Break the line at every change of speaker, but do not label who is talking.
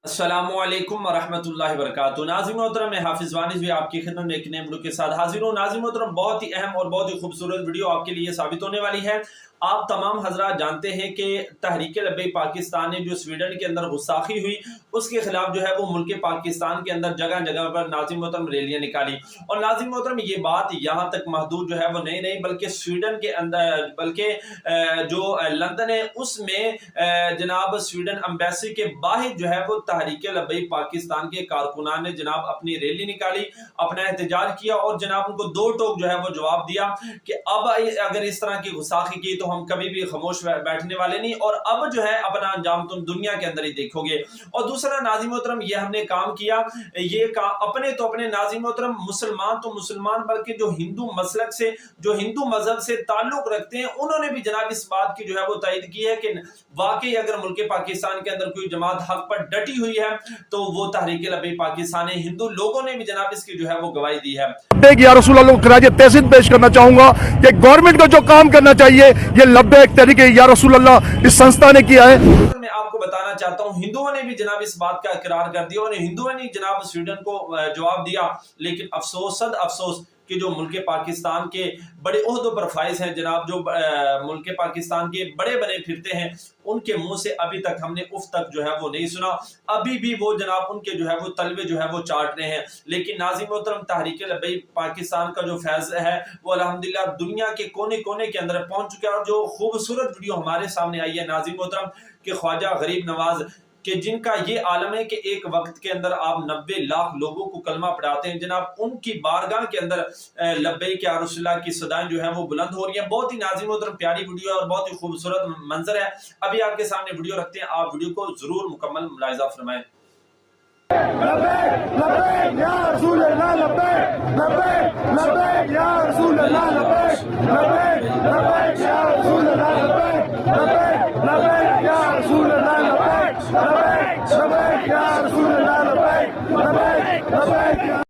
अस्सलामुअलैकुम वरहमतुल्लाहि वबरकातुहू। नाज़रीन मोहतरम, मैं हाफिज़ वानिस भी आपकी खिदमत में एक नए वीडियो के साथ हाजिर हूँ। नाज़रीन मोहतरम, बहुत ही अहम और बहुत ही खूबसूरत वीडियो आपके लिए साबित होने वाली है। आप तमाम हजरात जानते हैं कि तहरीक लब्बैक पाकिस्तान ने जो स्वीडन के अंदर गुस्ताखी हुई, उसके खिलाफ जो है वो मुल्क पाकिस्तान के अंदर जगह जगह पर नाज़रीन मोहतरम रैलियाँ निकाली। और नाज़रीन मोहतरम, ये बात यहाँ तक महदूद जो है वो नहीं बल्कि स्वीडन के अंदर, बल्कि जो लंदन है उसमें जनाब स्वीडन एम्बेसी के बाहर जो है वो तहरीक लब्बैक पाकिस्तान के कारकुनान ने जनाब अपनी रैली निकाली, अपना एहतजाज किया और जनाब उनको दो टोक जो है वो जवाब दिया कि अब अगर इस तरह की गुस्ताखी की तो हम कभी भी खामोश बैठने वाले नहीं, और अब जो है अपना अंजाम तुम दुनिया के अंदर ही देखोगे। और दूसरा नाज़रीन मोहतरम, ये हमने काम किया, ये काम अपने नाज़रीन मोहतरम मुसलमान तो मुसलमान बल्कि जो हिंदू मसलक से, जो हिंदू मजहब से ताल्लुक रखते हैं, उन्होंने भी जनाब इस बात की जो है वो तायद की है कि वाकई अगर मुल्क पाकिस्तान के अंदर कोई जमात हक पर डटी हुई है तो वो तहरीक लब्बैक पाकिस्तान है। हिंदू लोगों ने भी जनाब इसकी जो है वो गवाही दी है।
या रसूल अल्लाह को खिराज तहसीन पेश करना चाहूंगा कि गवर्नमेंट को जो काम करना चाहिए ये लब्बैक तहरीक या रसूल अल्लाह इस संस्था ने किया है।
मैं आपको बताना चाहता हूँ, हिंदुओं ने भी जनाब इस बात का इकरार कर दिया और हिंदुओं ने जनाब स्वीडन को जवाब दिया। लेकिन अफसोस, सद अफसोस कि जो मुल्क पाकिस्तान के बड़े ओहदों पर फाइज हैं जनाब, जो मुल्क पाकिस्तान के बड़े बने फिरते हैं, उनके मुंह से अभी तक हमने उफ तक जो है वो नहीं सुना। अभी भी वो जनाब उनके जो है वो तलवे जो है वो चाट रहे हैं। लेकिन नाज़रीन मोहतरम, तहरीक लब्बैक पाकिस्तान का जो फैज़ है वो अल्हम्दुलिल्लाह दुनिया के कोने कोने के अंदर पहुंच चुका है। और जो खूबसूरत वीडियो हमारे सामने आई है नाज़रीन मोहतरम कि ख्वाजा गरीब नवाज कि जिनका ये आलम है कि एक वक्त के अंदर आप 90 लाख लोगों को कलमा पढ़ाते हैं, जनाब उनकी बारगाह के अंदर लब्बैक या रसूलल्लाह की सदाएं जो है वो बुलंद हो रही है। बहुत ही नाज़रीन मोहतरम प्यारी वीडियो है और बहुत ही खूबसूरत मंजर है। अभी आपके सामने वीडियो रखते हैं, आप वीडियो को जरूर मुकम्मल मुलाहिजा फरमाएं।
लब्बैक लब्बैक या रसूल अल्लाह, लब्बैक लब्बैक लब्बैक या रसूल अल्लाह, लब्बैक लब्बैक